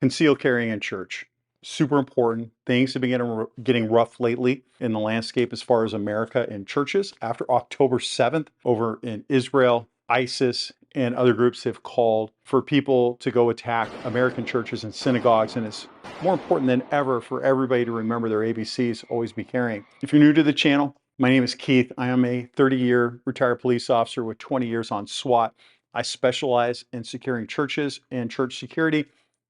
Concealed carrying in church. Super important. Things have been getting rough lately in the landscape as far as America and churches. After October 7th, over in Israel, ISIS and other groups have called for people to go attack American churches and synagogues. And it's more important than ever for everybody to remember their ABCs, always be carrying. If you're new to the channel, my name is Keith. I am a 30-year retired police officer with 20 years on SWAT. I specialize in securing churches and church security.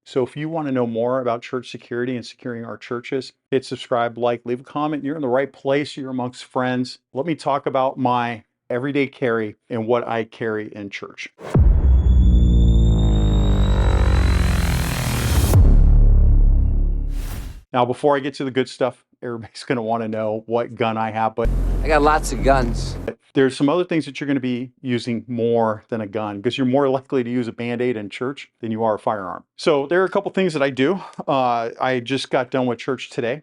So if you want to know more about church security and securing our churches, hit subscribe, like, leave a comment. You're in the right place. You're amongst friends. Let me talk about my everyday carry and what I carry in church. Now, before I get to the good stuff, everybody's going to want to know what gun I have, but I got lots of guns. There's some other things that you're going to be using more than a gun, because you're more likely to use a Band-Aid in church than you are a firearm. So there are a couple things that I do. I just got done with church today.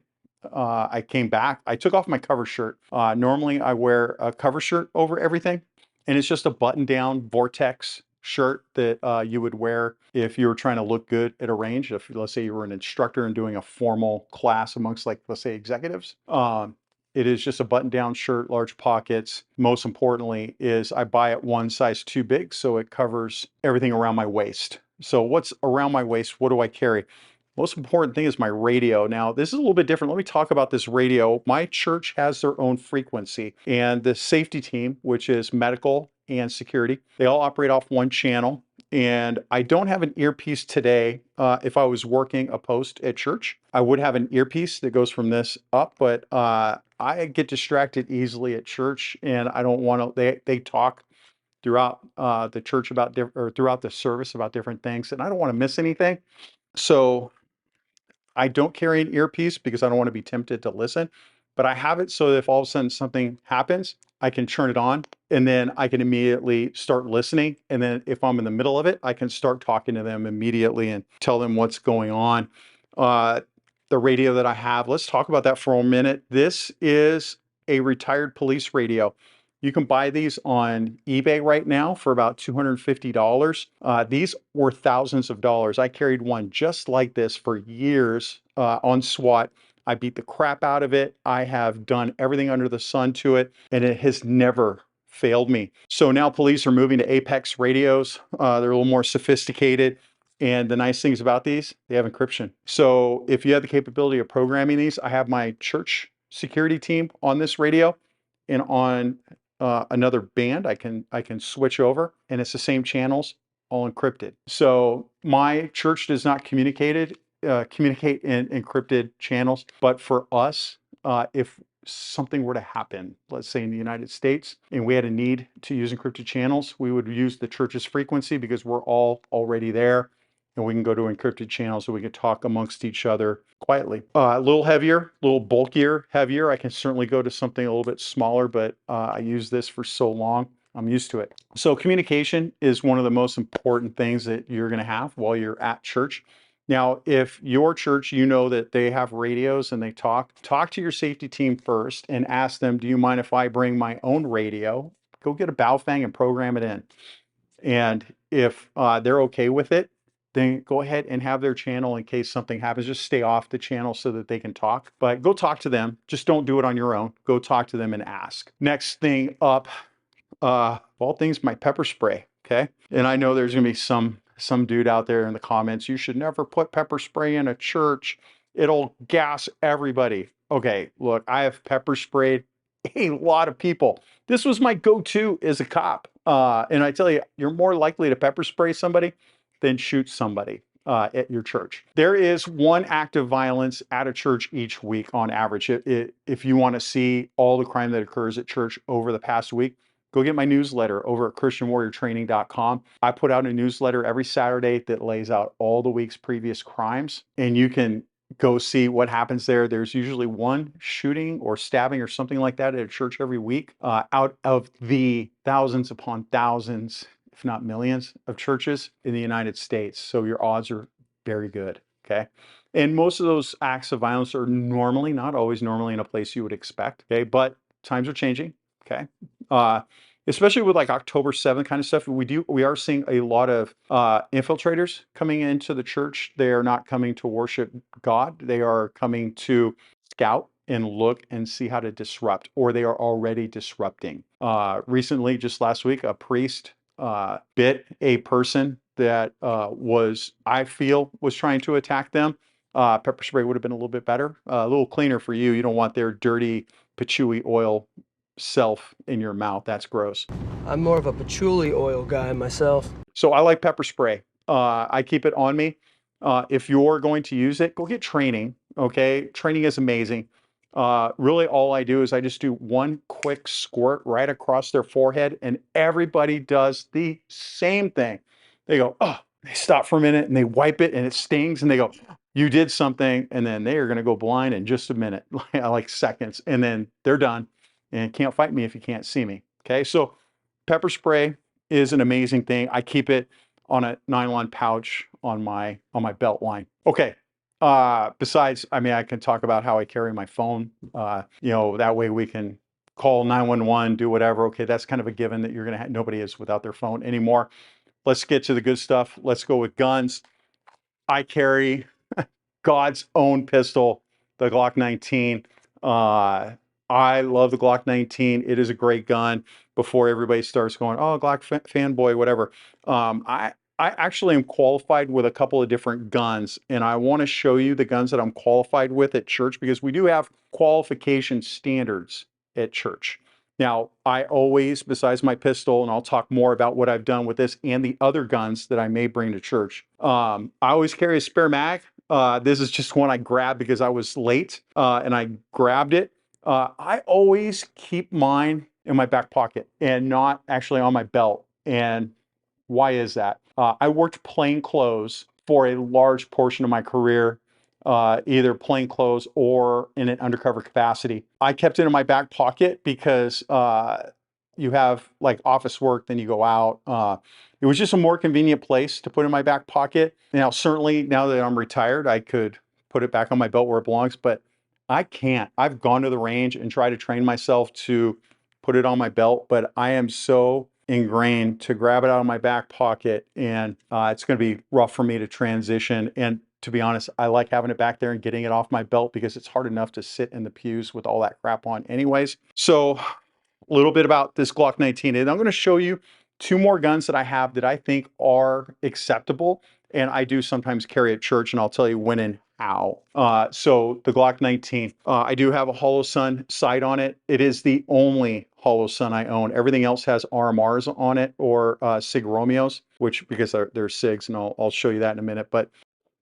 I came back. I took off my cover shirt. Normally I wear a cover shirt over everything, and it's just a button-down Vortex shirt that you would wear if you were trying to look good at a range. If, let's say, you were an instructor and doing a formal class amongst, like, let's say, executives. It is just a button-down shirt, large pockets. Most importantly is I buy it one size too big, so it covers everything around my waist. So what's around my waist? What do I carry? Most important thing is my radio. Now, this is a little bit different. Let me talk about this radio. My church has their own frequency, and the safety team, which is medical and security, they all operate off one channel. And I don't have an earpiece today. If I was working a post at church, I would have an earpiece that goes from this up, but I get distracted easily at church, and I don't want to, they talk throughout the church about or throughout the service about different things, and I don't want to miss anything. So I don't carry an earpiece because I don't want to be tempted to listen, but I have it so that if all of a sudden something happens, I can turn it on, and then I can immediately start listening. And then if I'm in the middle of it, I can start talking to them immediately and tell them what's going on. The radio that I have, let's talk about that for a minute. This is a retired police radio. You can buy these on eBay right now for about $250. These were thousands of dollars. I carried one just like this for years on SWAT. I beat the crap out of it. I have done everything under the sun to it, and it has never failed me. So now police are moving to Apex radios. They're a little more sophisticated. And the nice things about these, they have encryption. So if you have the capability of programming these, I have my church security team on this radio, and on another band, I can switch over, and it's the same channels, all encrypted. So my church does not communicate in encrypted channels, but for us, if something were to happen, let's say in the United States, and we had a need to use encrypted channels, we would use the church's frequency because we're all already there, and we can go to encrypted channels so we can talk amongst each other quietly. A little heavier, a little bulkier, heavier. I can certainly go to something a little bit smaller, but I use this for so long, I'm used to it. So communication is one of the most important things that you're going to have while you're at church. Now, if your church, you know that they have radios and they talk to your safety team first and ask them, do you mind if I bring my own radio? Go get a Baofeng and program it in. And if they're okay with it, then go ahead and have their channel in case something happens. Just stay off the channel so that they can talk. But go talk to them. Just don't do it on your own. Go talk to them and ask. Next thing up, of all things, my pepper spray. Okay. And I know there's going to be some dude out there in the comments, you should never put pepper spray in a church. It'll gas everybody. Okay, look, I have pepper sprayed a lot of people. This was my go-to as a cop. And I tell you, you're more likely to pepper spray somebody than shoot somebody at your church. There is one act of violence at a church each week on average. If you want to see all the crime that occurs at church over the past week, go get my newsletter over at christianwarriortraining.com. I put out a newsletter every Saturday that lays out all the week's previous crimes, and you can go see what happens there. There's usually one shooting or stabbing or something like that at a church every week out of the thousands upon thousands, if not millions, of churches in the United States. So your odds are very good, okay? And most of those acts of violence are normally, not always normally, in a place you would expect, okay? But times are changing, okay? especially with like October 7th kind of stuff. We are seeing a lot of infiltrators coming into the church. They are not coming to worship God. They are coming to scout and look and see how to disrupt, or they are already disrupting. Recently, just last week, a priest bit a person that I feel, was trying to attack them. Pepper spray would have been a little bit better, a little cleaner for you. You don't want their dirty patchouli oil self in your mouth. That's gross. I'm more of a patchouli oil guy myself. So I like pepper spray. I keep it on me. If you're going to use it, go get training. Okay, training is amazing. Really, all I do is I just do one quick squirt right across their forehead, and everybody does the same thing. They go, oh, they stop for a minute and they wipe it, and it stings, and they go, you did something, and then they are going to go blind in just a minute, like seconds, and then they're done, and can't fight me if you can't see me. Okay, so pepper spray is an amazing thing. I keep it on a nylon pouch on my belt line. Okay. Besides, I mean, I can talk about how I carry my phone. That way we can call 911, do whatever. Okay, that's kind of a given that you're gonna have, nobody is without their phone anymore. Let's get to the good stuff. Let's go with guns. I carry God's own pistol, the Glock 19. I love the Glock 19. It is a great gun. Before everybody starts going, oh, Glock fanboy, whatever. I actually am qualified with a couple of different guns, and I want to show you the guns that I'm qualified with at church, because we do have qualification standards at church. Now, I always, besides my pistol, and I'll talk more about what I've done with this and the other guns that I may bring to church, I always carry a spare mag. This is just one I grabbed because I was late, and I grabbed it. I always keep mine in my back pocket and not actually on my belt. And why is that? I worked plain clothes for a large portion of my career, either plain clothes or in an undercover capacity. I kept it in my back pocket because you have like office work, then you go out. It was just a more convenient place to put in my back pocket. Now, certainly now that I'm retired, I could put it back on my belt where it belongs, but I can't. I've gone to the range and tried to train myself to put it on my belt, but I am so ingrained to grab it out of my back pocket, and it's going to be rough for me to transition. And to be honest, I like having it back there and getting it off my belt because it's hard enough to sit in the pews with all that crap on anyways. So a little bit about this Glock 19, and I'm going to show you two more guns that I have that I think are acceptable, and I do sometimes carry at church, and I'll tell you when and how. So the Glock 19, I do have a Holosun sight on it. It is the only Holosun I own. Everything else has RMRs on it, or Sig Romeos, which because they're SIGs, and I'll show you that in a minute. But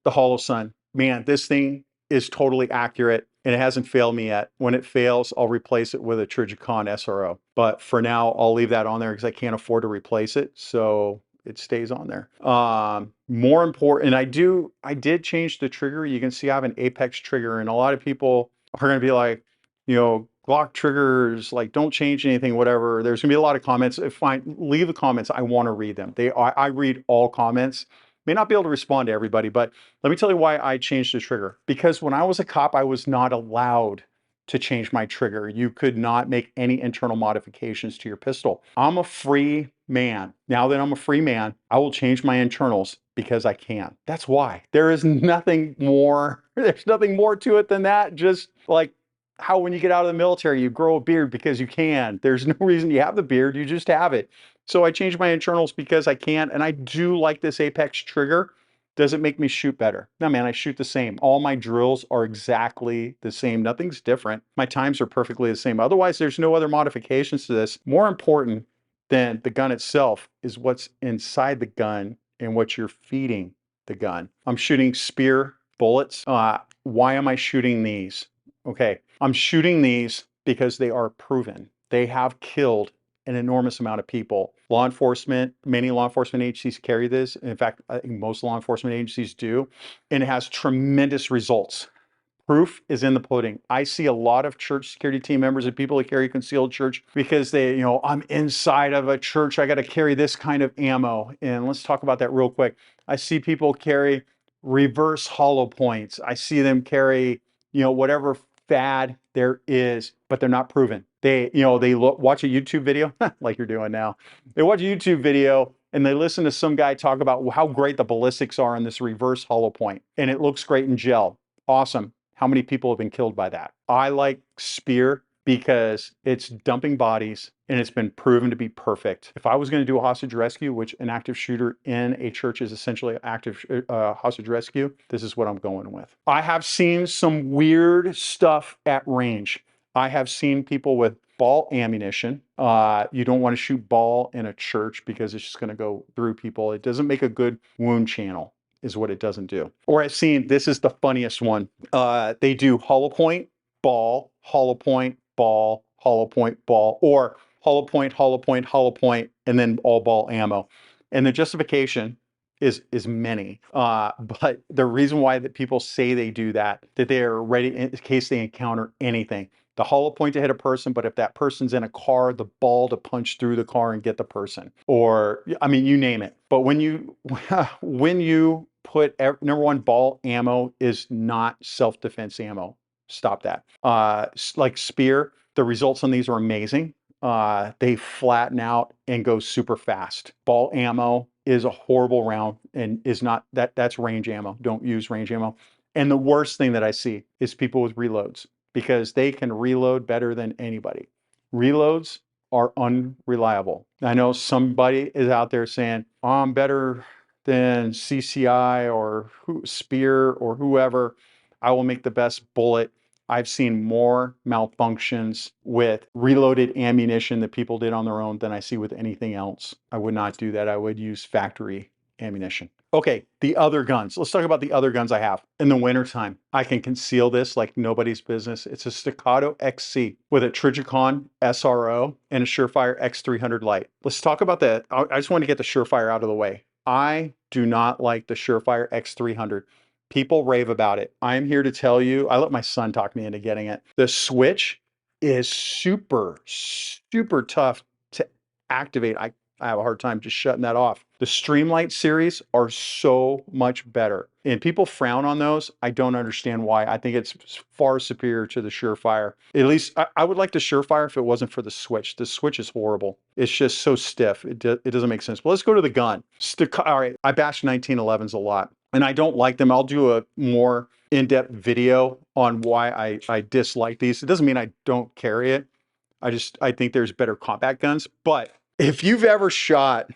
the Holosun, man, this thing is totally accurate, and it hasn't failed me yet. When it fails, I'll replace it with a Trijicon SRO. But for now, I'll leave that on there because I can't afford to replace it. So it stays on there. More important, I did change the trigger. You can see I have an Apex trigger, and a lot of people are going to be like, Glock triggers, like, don't change anything, whatever. There's gonna be a lot of comments. Fine, leave the comments. I want to read them. I read all comments. May not be able to respond to everybody, but let me tell you why I changed the trigger. Because when I was a cop, I was not allowed to change my trigger. You could not make any internal modifications to your pistol. I'm a free man. Now that I'm a free man, I will change my internals because I can. That's why. There is nothing more, there's nothing more to it than that. Just like how when you get out of the military, you grow a beard because you can. There's no reason you have the beard, you just have it. So I changed my internals because I can, and I do like this Apex trigger. Does it make me shoot better? No, man, I shoot the same. All my drills are exactly the same. Nothing's different. My times are perfectly the same. Otherwise, there's no other modifications to this. More important than the gun itself is what's inside the gun and what you're feeding the gun. I'm shooting spear bullets. Why am I shooting these? Okay, I'm shooting these because they are proven. They have killed an enormous amount of people. Law enforcement, many law enforcement agencies carry this. In fact, I think most law enforcement agencies do, and it has tremendous results. Proof is in the pudding. I see a lot of church security team members and people that carry concealed church because they, I'm inside of a church, I got to carry this kind of ammo. And let's talk about that real quick. I see people carry reverse hollow points. I see them carry, whatever fad There is, but they're not proven. They watch a YouTube video like you're doing now. They watch a YouTube video and they listen to some guy talk about how great the ballistics are in this reverse hollow point, and it looks great in gel. Awesome. How many people have been killed by that? I like Spear because it's dumping bodies and it's been proven to be perfect. If I was going to do a hostage rescue, which an active shooter in a church is essentially an active hostage rescue, this is what I'm going with. I have seen some weird stuff at range. I have seen people with ball ammunition. You don't want to shoot ball in a church because it's just going to go through people. It doesn't make a good wound channel, is what it doesn't do. Or I've seen, this is the funniest one. They do hollow point, ball, hollow point, ball, hollow point, ball, or hollow point, hollow point, hollow point, and then all ball ammo. And the justification is many. But the reason why that people say they do that they are ready in case they encounter anything. The hollow point to hit a person, but if that person's in a car, the ball to punch through the car and get the person. Or, I mean, you name it. But when you put, number one, ball ammo is not self-defense ammo. Stop that. Like Spear, the results on these are amazing. They flatten out and go super fast. Ball ammo is a horrible round and is not that's range ammo. Don't use range ammo. And the worst thing that I see is people with reloads, because they can reload better than anybody. Reloads are unreliable. I know somebody is out there saying, oh, I'm better than CCI or Spear or whoever. I will make the best bullet. I've seen more malfunctions with reloaded ammunition that people did on their own than I see with anything else. I would not do that. I would use factory ammunition. Okay, the other guns. Let's talk about the other guns I have. In the wintertime, I can conceal this like nobody's business. It's a Staccato XC with a Trijicon SRO and a Surefire X300 Lite. Let's talk about that. I just want to get the Surefire out of the way. I do not like the Surefire X300. People rave about it. I'm here to tell you, I let my son talk me into getting it. The switch is super, super tough to activate. I have a hard time just shutting that off. The Streamlight series are so much better. And people frown on those. I don't understand why. I think it's far superior to the Surefire. At least I would like the Surefire if it wasn't for the switch. The switch is horrible. It's just so stiff. It doesn't make sense. But let's go to the gun. All right, I bash 1911s a lot, and I don't like them. I'll do a more in-depth video on why I dislike these. It doesn't mean I don't carry it. I think there's better combat guns. But if you've ever shot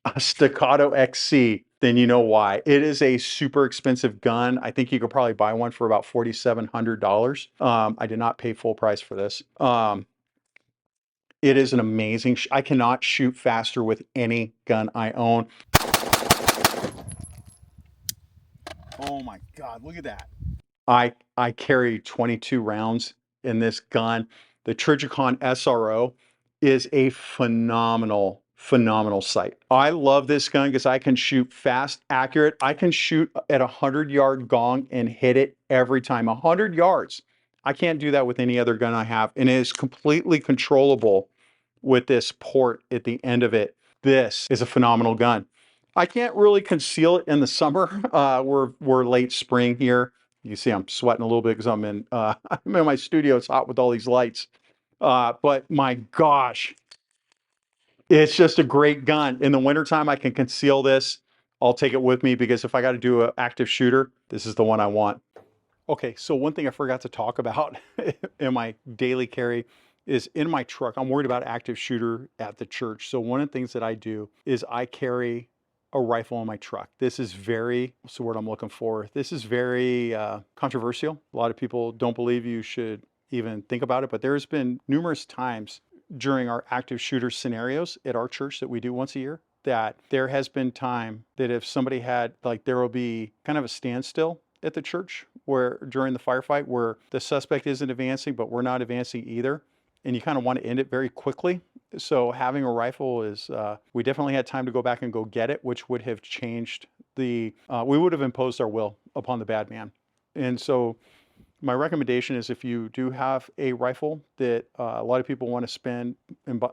a Staccato XC, then you know why. It is a super expensive gun. I think you could probably buy one for about $4,700. I did not pay full price for this. It is an amazing, I cannot shoot faster with any gun I own. Oh my God, look at that. I carry 22 rounds in this gun. The Trijicon SRO is a phenomenal sight. I love this gun because I can shoot fast, accurate. I can shoot at a 100-yard gong and hit it every time. 100 yards. I can't do that with any other gun I have. And it is completely controllable with this port at the end of it. This is a phenomenal gun. I can't really conceal it in the summer. We're late spring here. You see I'm sweating a little bit because I'm in my studio. It's hot with all these lights. But my gosh, it's just a great gun. In the wintertime, I can conceal this. I'll take it with me because if I got to do an active shooter, this is the one I want. Okay, so one thing I forgot to talk about in my daily carry is in my truck. I'm worried about active shooter at the church. So one of the things that I do is I carry a rifle in my truck. This is very, what's the word I'm looking for? This is very controversial. A lot of people don't believe you should even think about it, but there's been numerous times during our active shooter scenarios at our church that we do once a year that there has been time that if somebody had, like, there will be kind of a standstill at the church where during the firefight where the suspect isn't advancing, but we're not advancing either. And you kind of want to end it very quickly. So having a rifle is, we definitely had time to go back and go get it, which would have changed we would have imposed our will upon the bad man. And so my recommendation is if you do have a rifle that a lot of people want to spend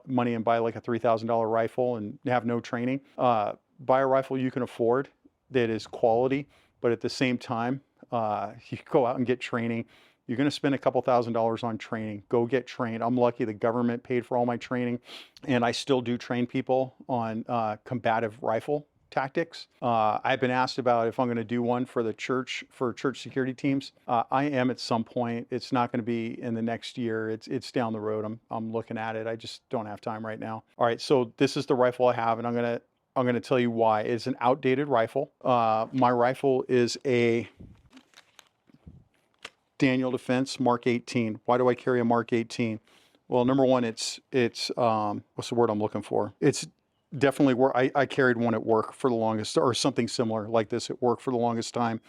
money and buy like a $3,000 rifle and have no training, buy a rifle you can afford that is quality, but at the same time, You go out and get training. You're going to spend a couple $1,000s on training. Go get trained. I'm lucky the government paid for all my training, and I still do train people on combative rifle tactics. I've been asked about if I'm going to do one for the church, for church security teams. I am at some point. It's not going to be in the next year. It's down the road. I'm looking at it. I just don't have time right now. All right, so this is the rifle I have, and I'm going to tell you why. It's an outdated rifle. My rifle is a Daniel Defense Mark 18. Why do I carry a Mark 18? Well, number one, it's what's the word I'm looking for? It's definitely where I carried one at work for the longest, or something similar like this at work for the longest time.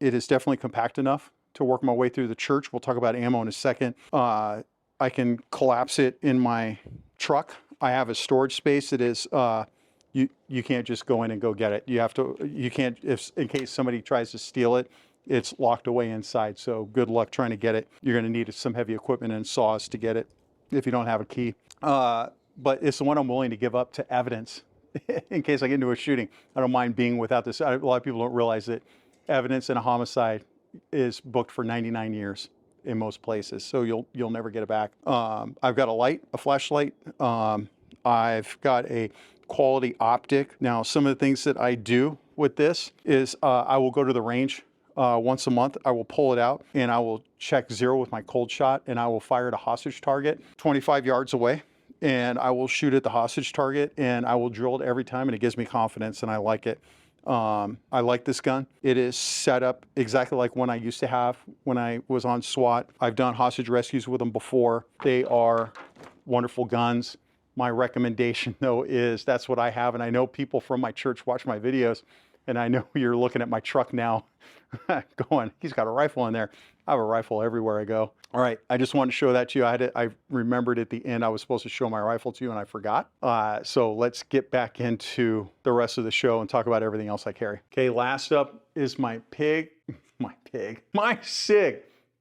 It is definitely compact enough to work my way through the church. We'll talk about ammo in a second. I can collapse it in my truck. I have a storage space that is, you can't just go in and go get it. You can't, if in case somebody tries to steal it, it's locked away inside. So good luck trying to get it. You're going to need some heavy equipment and saws to get it if you don't have a key. But it's the one I'm willing to give up to evidence in case I get into a shooting. I don't mind being without this. A lot of people don't realize that evidence in a homicide is booked for 99 years in most places. So you'll never get it back. I've got a flashlight. I've got a quality optic. Now, some of the things that I do with this is I will go to the range once a month. I will pull it out and I will check zero with my cold shot, and I will fire at a hostage target 25 yards away. And I will shoot at the hostage target, and I will drill it every time, and it gives me confidence, and I like it. I like this gun. It is set up exactly like one I used to have when I was on SWAT. I've done hostage rescues with them before. They are wonderful guns. My recommendation, though, is that's what I have, and I know people from my church watch my videos, and I know you're looking at my truck now going, he's got a rifle in there. I have a rifle everywhere I go. All right, I just wanted to show that to you. I remembered at the end I was supposed to show my rifle to you, and I forgot. So let's get back into the rest of the show and talk about everything else I carry. Okay, last up is my SIG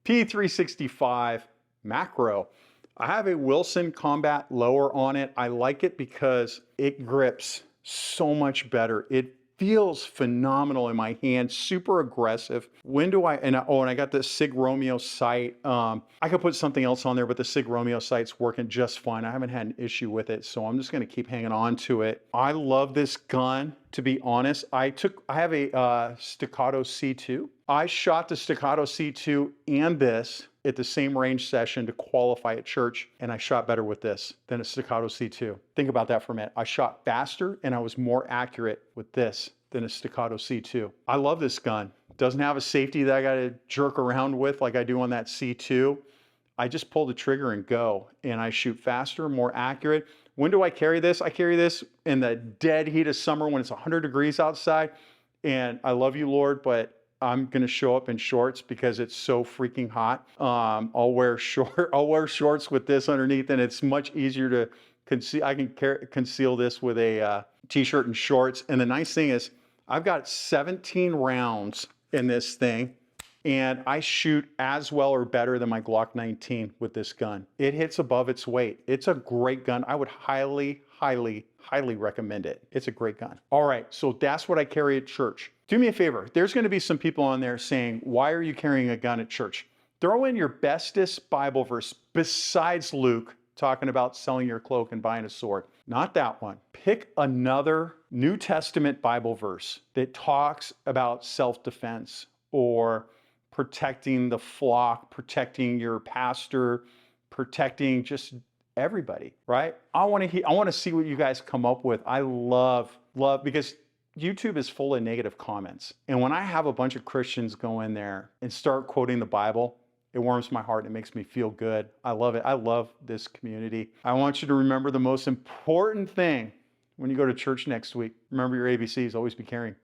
P365 macro. I have a Wilson Combat lower on it. I like it because it grips so much better. It feels phenomenal in my hand, super aggressive. When do I, and I got the SIG Romeo sight. I could put something else on there, but the SIG Romeo sight's working just fine. I haven't had an issue with it, so I'm just gonna keep hanging on to it. I love this gun, to be honest. I have a Staccato C2. I shot the Staccato C2 and this at the same range session to qualify at church, and I shot better with this than a Staccato C2. Think about that for a minute. I shot faster and I was more accurate with this than a Staccato C2. I love this gun. It doesn't have a safety that I gotta jerk around with like I do on that C2. I just pull the trigger and go, and I shoot faster, more accurate. When do I carry this? I carry this in the dead heat of summer when it's 100 degrees outside, and I love you, Lord, but I'm gonna show up in shorts because it's so freaking hot. I'll wear shorts with this underneath, and it's much easier to conceal. I can conceal this with a t-shirt and shorts. And the nice thing is I've got 17 rounds in this thing, and I shoot as well or better than my Glock 19 with this gun. It hits above its weight. It's a great gun. I would highly recommend it. It's a great gun. All right, so that's what I carry at church. Do me a favor. There's going to be some people on there saying, why are you carrying a gun at church? Throw in your bestest Bible verse besides Luke talking about selling your cloak and buying a sword. Not that one. Pick another New Testament Bible verse that talks about self-defense or protecting the flock, protecting your pastor, protecting just everybody, right? I want to see what you guys come up with. I love, because YouTube is full of negative comments. And when I have a bunch of Christians go in there and start quoting the Bible, it warms my heart and it makes me feel good. I love it. I love this community. I want you to remember the most important thing when you go to church next week. Remember your ABCs, always be caring.